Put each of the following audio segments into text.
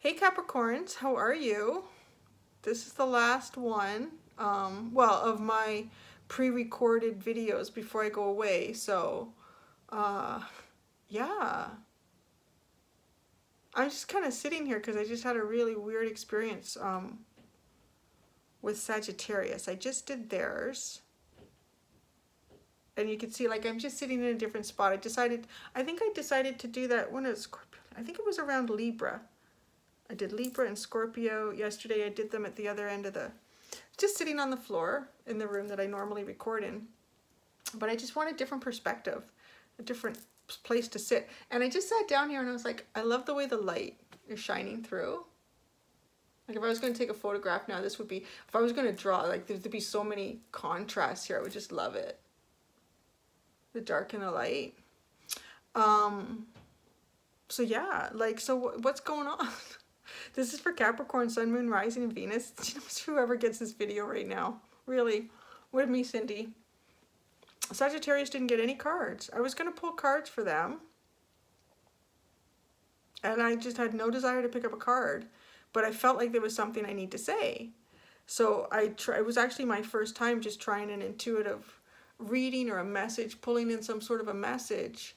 Hey Capricorns, how are you? This is the last one, well, of my pre-recorded videos before I go away. So, uh, yeah, I'm just kind of sitting here because I just had a really weird experience with Sagittarius. I just did theirs, and you can see like I'm just sitting in a different spot. I think I decided to do that when it was Scorpio. I think it was around Libra. I did Libra and Scorpio yesterday. I did them at the other end of just sitting on the floor in the room that I normally record in. But I just want a different perspective, a different place to sit. And I just sat down here and I was like, I love the way the light is shining through. Like if I was going to take a photograph now, this would be, if I was going to draw, like there'd be so many contrasts here. I would just love it. The dark and the light. So yeah, like, so what's going on? This is for Capricorn, Sun, Moon, Rising, and Venus. Whoever gets this video right now. Really. With me, Cindy. Sagittarius didn't get any cards. I was going to pull cards for them. And I just had no desire to pick up a card. But I felt like there was something I need to say. So it was actually my first time just trying an intuitive reading or a message, pulling in some sort of a message.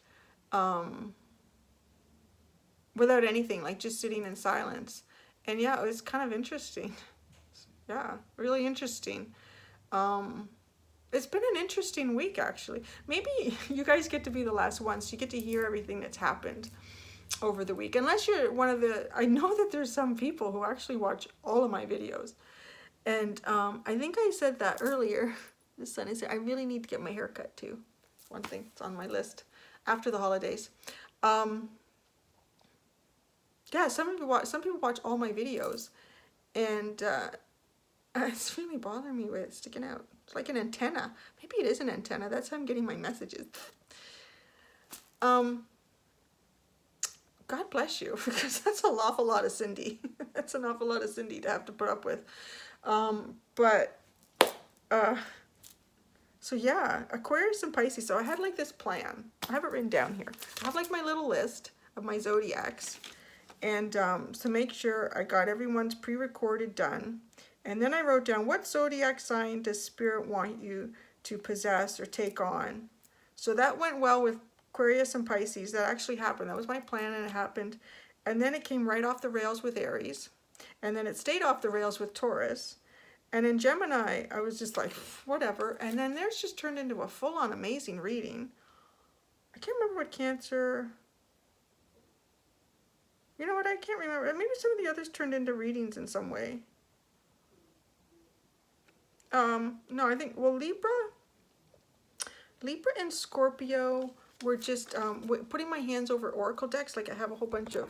Without anything, like just sitting in silence. And yeah, it was kind of interesting. Yeah, really interesting. It's been an interesting week, actually. Maybe you guys get to be the last ones. So you get to hear everything that's happened over the week. Unless you're one of the... I know that there's some people who actually watch all of my videos. And I think I said that earlier. This Sunday, I really need to get my hair cut too. One thing that's on my list after the holidays. Yeah, some people watch all my videos, and it's really bothering me with it sticking out. It's like an antenna. Maybe it is an antenna. That's how I'm getting my messages. God bless you, because that's an awful lot of Cindy. That's an awful lot of Cindy to have to put up with. So yeah, Aquarius and Pisces. So I had like this plan. I have it written down here. I have like my little list of my zodiacs. And to make sure I got everyone's pre-recorded done. And then I wrote down, what zodiac sign does Spirit want you to possess or take on? So that went well with Aquarius and Pisces. That actually happened. That was my plan, and it happened. And then it came right off the rails with Aries. And then it stayed off the rails with Taurus. And in Gemini, I was just like, whatever. And then theirs just turned into a full-on amazing reading. I can't remember what Cancer... You know what, I can't remember. Maybe some of the others turned into readings in some way. No, I think, well, Libra and Scorpio were just putting my hands over oracle decks. Like I have a whole bunch of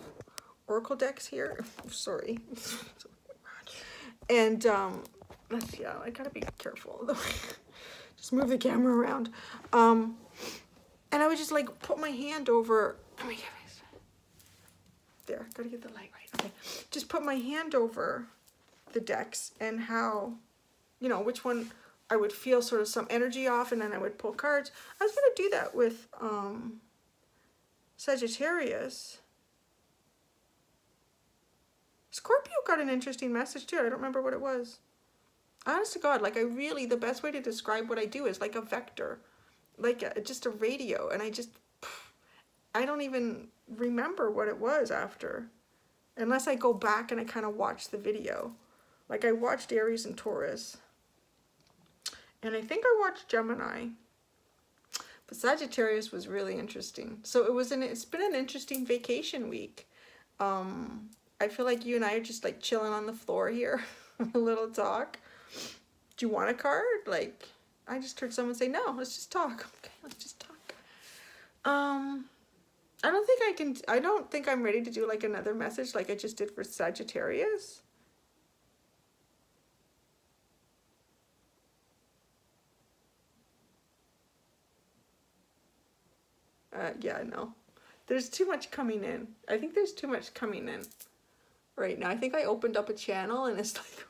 oracle decks here. Sorry. And, yeah, I gotta be careful. Just move the camera around. And I would just like put my hand over, oh my God. There, gotta get the light right. Okay, just put my hand over the decks and how, you know, which one I would feel sort of some energy off, and then I would pull cards. I was gonna do that with Sagittarius. Scorpio got an interesting message too. I don't remember what it was. Honest to God, like the best way to describe what I do is like a vector, like just a radio, and I don't even remember what it was after, unless I go back and I kind of watch the video. Like I watched Aries and Taurus, and I think I watched Gemini, but Sagittarius was really interesting. So it's been an interesting vacation week. I feel like you and I are just like chilling on the floor here, a little talk. Do you want a card? Like I just heard someone say, no, let's just talk. Okay, let's just talk. I don't think I'm ready to do like another message like I just did for Sagittarius. Yeah, no. There's too much coming in. I think there's too much coming in right now. I think I opened up a channel and it's like,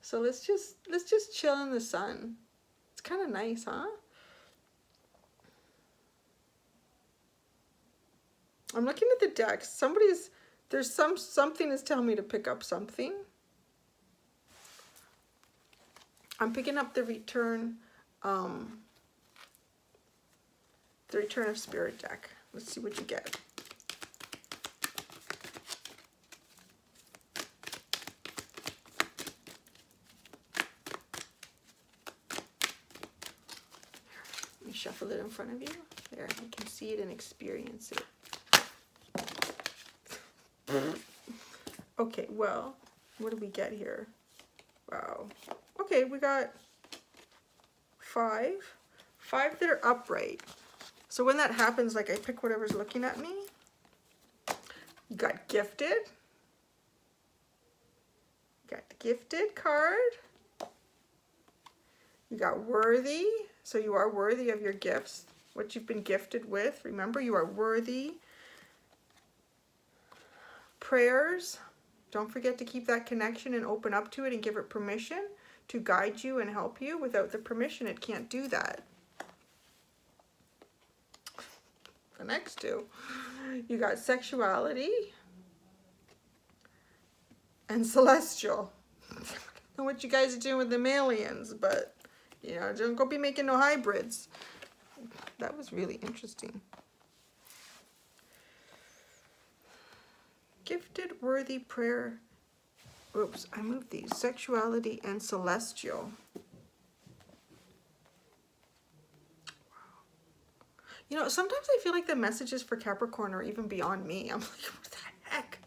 so let's just chill in the sun. It's kind of nice, huh? I'm looking at the decks. Somebody's There's something is telling me to pick up something. I'm picking up the return of Spirit deck. Let's see what you get. Let me shuffle it in front of you. There, you can see it and experience it. Okay, well, what do we get here? Wow. Okay, we got 5 that are upright. So when that happens, like I pick whatever's looking at me. You got gifted. You got the gifted card. You got worthy. So you are worthy of your gifts, what you've been gifted with. Remember, you are worthy. Prayers. Don't forget to keep that connection and open up to it and give it permission to guide you and help you. Without the permission, it can't do that. The next two. You got sexuality and celestial. I don't know what you guys are doing with them aliens, but, you know, don't go be making no hybrids. That was really interesting. Gifted, worthy, prayer. Oops, I moved these. Sexuality and celestial. You know, sometimes I feel like the messages for Capricorn are even beyond me. I'm like, what the heck?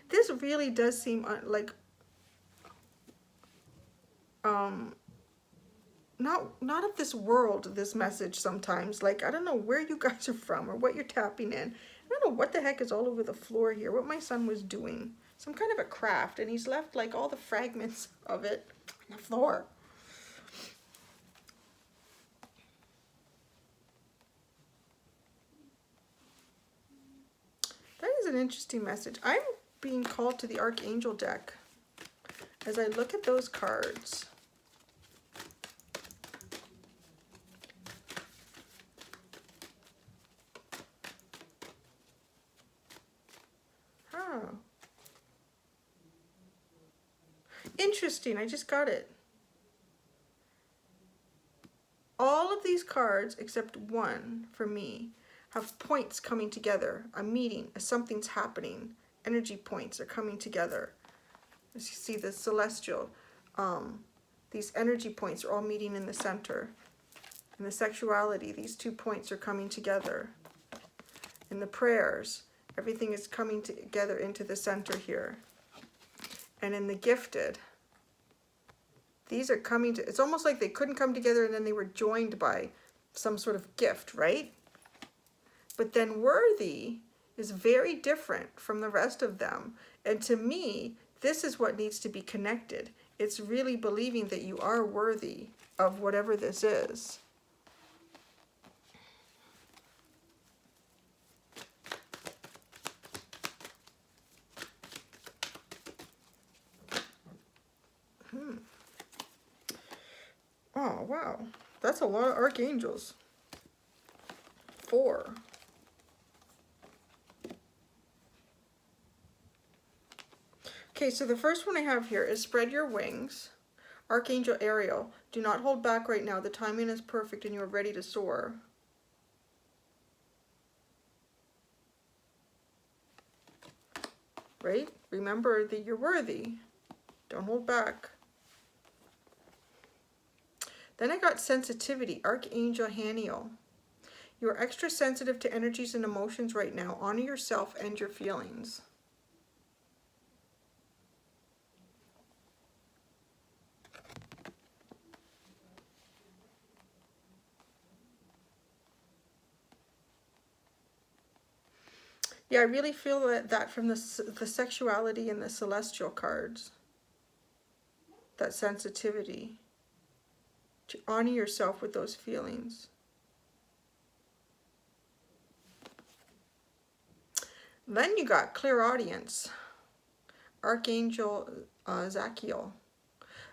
This really does seem like, not of this world, this message sometimes. Like, I don't know where you guys are from or what you're tapping in. I don't know what the heck is all over the floor here, what my son was doing. Some kind of a craft, and he's left like all the fragments of it on the floor. That is an interesting message. I'm being called to the Archangel deck as I look at those cards. Interesting, I just got it. All of these cards, except one for me, have points coming together. A meeting, something's happening. Energy points are coming together. As you see, the celestial, these energy points are all meeting in the center. In the sexuality, these 2 points are coming together. In the prayers, everything is coming together into the center here. And in the gifted, these are coming to, it's almost like they couldn't come together and then they were joined by some sort of gift, right? But then worthy is very different from the rest of them. And to me, this is what needs to be connected. It's really believing that you are worthy of whatever this is. Oh, wow. That's a lot of archangels. 4. Okay, so the first one I have here is spread your wings. Archangel Ariel, do not hold back right now. The timing is perfect and you are ready to soar. Right? Remember that you're worthy. Don't hold back. Then I got sensitivity, Archangel Haniel. You are extra sensitive to energies and emotions right now. Honor yourself and your feelings. Yeah, I really feel that from the sexuality and the celestial cards. That sensitivity. To honor yourself with those feelings. Then you got clear audience. Archangel Zachiel.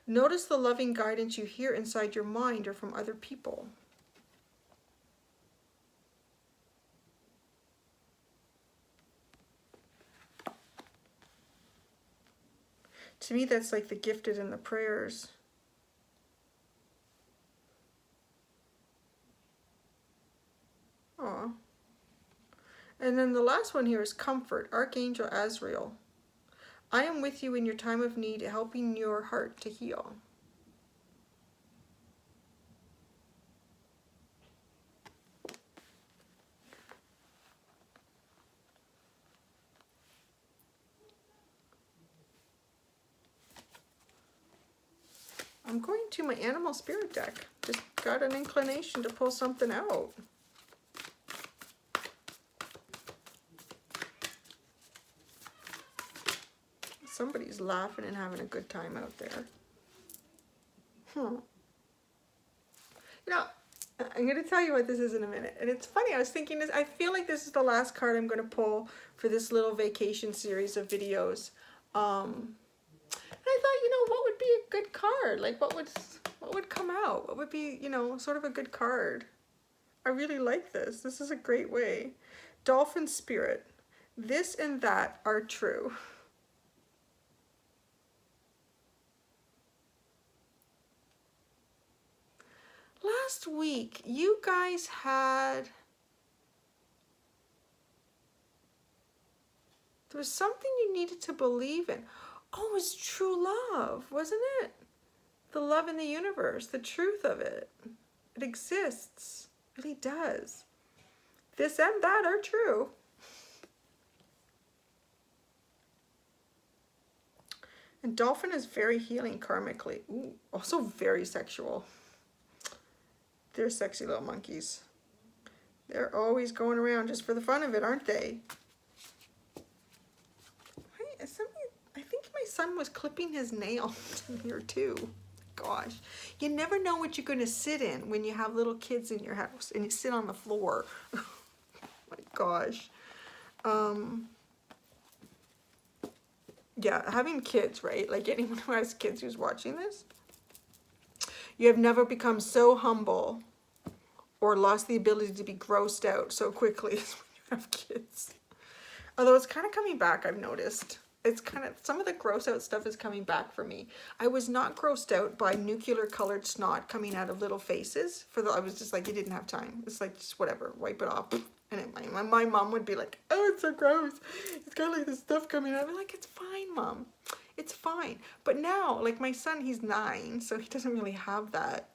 Notice the loving guidance you hear inside your mind or from other people. To me, that's like the gifted and the prayers. Aw. And then the last one here is comfort, Archangel Azrael. I am with you in your time of need, helping your heart to heal. I'm going to my animal spirit deck. Just got an inclination to pull something out. Somebody's laughing and having a good time out there. You know, I'm going to tell you what this is in a minute. And it's funny, I was thinking this, I feel like this is the last card I'm going to pull for this little vacation series of videos. And I thought, you know, what would be a good card? Like, what would come out? What would be, you know, sort of a good card? I really like this. This is a great way. Dolphin Spirit. This and that are true. Last week, you guys had... There was something you needed to believe in. Oh, it was true love, wasn't it? The love in the universe, the truth of it. It exists. It really does. This and that are true. And dolphin is very healing karmically. Ooh, also very sexual. They're sexy little monkeys. They're always going around just for the fun of it, aren't they? I think my son was clipping his nails in here too. Gosh, you never know what you're going to sit in when you have little kids in your house and you sit on the floor. My gosh. Yeah, having kids, right? Like anyone who has kids who's watching this, you have never become so humble or lost the ability to be grossed out so quickly as when you have kids. Although it's kind of coming back, I've noticed. It's kind of, some of the gross out stuff is coming back for me. I was not grossed out by nuclear colored snot coming out of little faces. I was just like, you didn't have time. It's like, just whatever, wipe it off. And my mom would be like, oh, it's so gross. It's got like this stuff coming out. I'm like, it's fine, Mom. It's fine. But now, like my son, he's 9, so he doesn't really have that.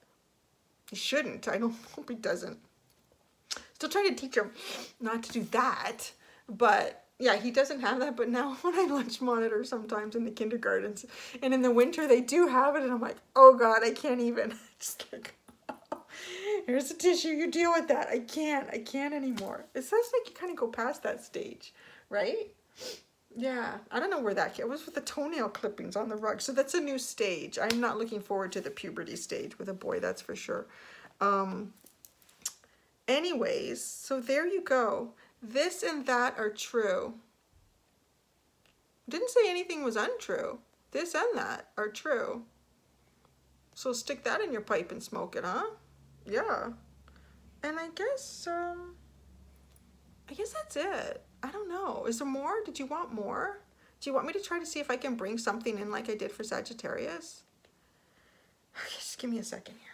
He shouldn't. I don't hope he doesn't. Still trying to teach him not to do that. But yeah, he doesn't have that. But now when I lunch monitor sometimes in the kindergartens and in the winter, they do have it. And I'm like, oh God, I can't even. Just like, here's the tissue. You deal with that. I can't anymore. It sounds like you kind of go past that stage, right? Yeah, I don't know where that came. It was with the toenail clippings on the rug. So that's a new stage. I'm not looking forward to the puberty stage with a boy, that's for sure. Anyways, so there you go. This and that are true. Didn't say anything was untrue. This and that are true. So stick that in your pipe and smoke it, huh? Yeah. And I guess that's it. I don't know. Is there more? Did you want more? Do you want me to try to see if I can bring something in like I did for Sagittarius? Okay, just give me a second here.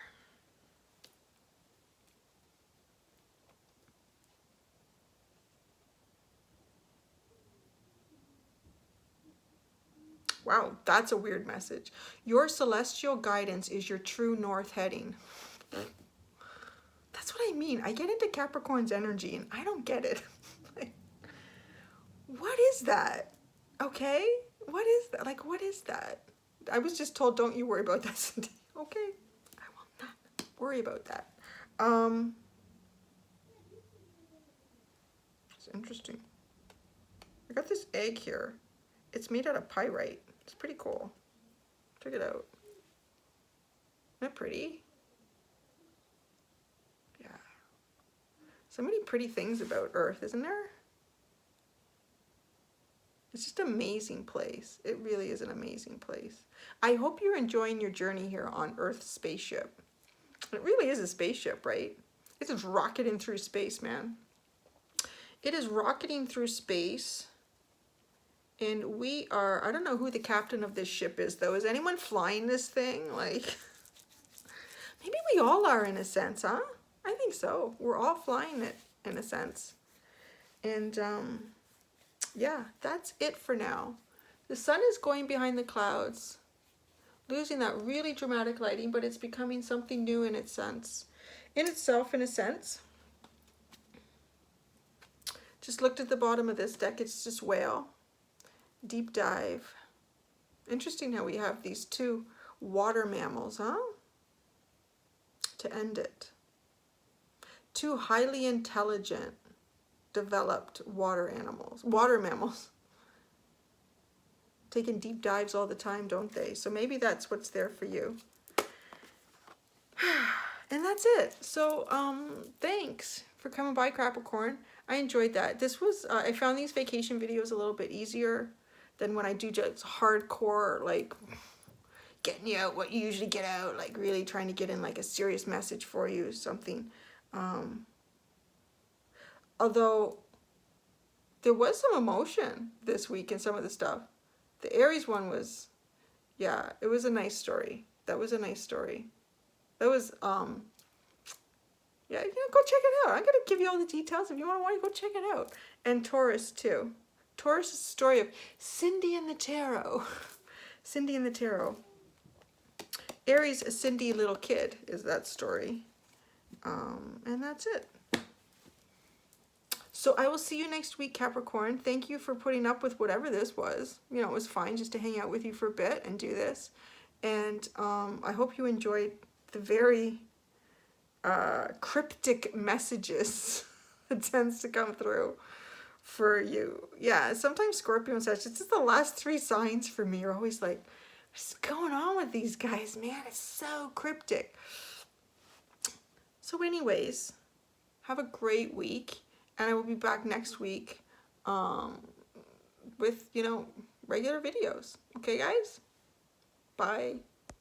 Wow, that's a weird message. Your celestial guidance is your true north heading. That's what I mean. I get into Capricorn's energy and I don't get it. Like, what is that? Okay? What is that? Like, what is that? I was just told, don't you worry about that. Okay, I will not worry about that. It's interesting. I got this egg here. It's made out of pyrite. It's pretty cool. Check it out. Isn't that pretty? Yeah. So many pretty things about Earth, isn't there? It's just an amazing place. It really is an amazing place. I hope you're enjoying your journey here on Earth's spaceship. It really is a spaceship, right? It's just rocketing through space, man. It is rocketing through space. And we are, I don't know who the captain of this ship is though. Is anyone flying this thing? Like, maybe we all are in a sense, huh? I think so. We're all flying it in a sense. And yeah, that's it for now. The sun is going behind the clouds, losing that really dramatic lighting, but it's becoming something new in its sense, in itself, in a sense. Just looked at the bottom of this deck. It's just whale, deep dive. Interesting how we have these two water mammals, huh? To end it. Two highly intelligent, developed water mammals. Taking deep dives all the time, don't they? So maybe that's what's there for you. And that's it. So thanks for coming by, Capricorn. I enjoyed that. This was, I found these vacation videos a little bit easier than when I do just hardcore, like getting you out what you usually get out, like really trying to get in like a serious message for you, something. Although there was some emotion this week in some of the stuff. The Aries one was, yeah, it was a nice story. That was a nice story. That was, yeah, go check it out. I'm going to give you all the details. If you want to go check it out. And Taurus, too. Taurus is the story of Cindy and the Tarot. Cindy and the Tarot. Aries, a Cindy little kid, is that story. And that's it. So I will see you next week, Capricorn. Thank you for putting up with whatever this was. You know, it was fine just to hang out with you for a bit and do this. And I hope you enjoyed the very cryptic messages that tends to come through for you. Yeah, sometimes Scorpio and such, it's just the last 3 signs for me are always like, what's going on with these guys, man? It's so cryptic. So anyways, have a great week. And I will be back next week with, you know, regular videos. Okay, guys? Bye.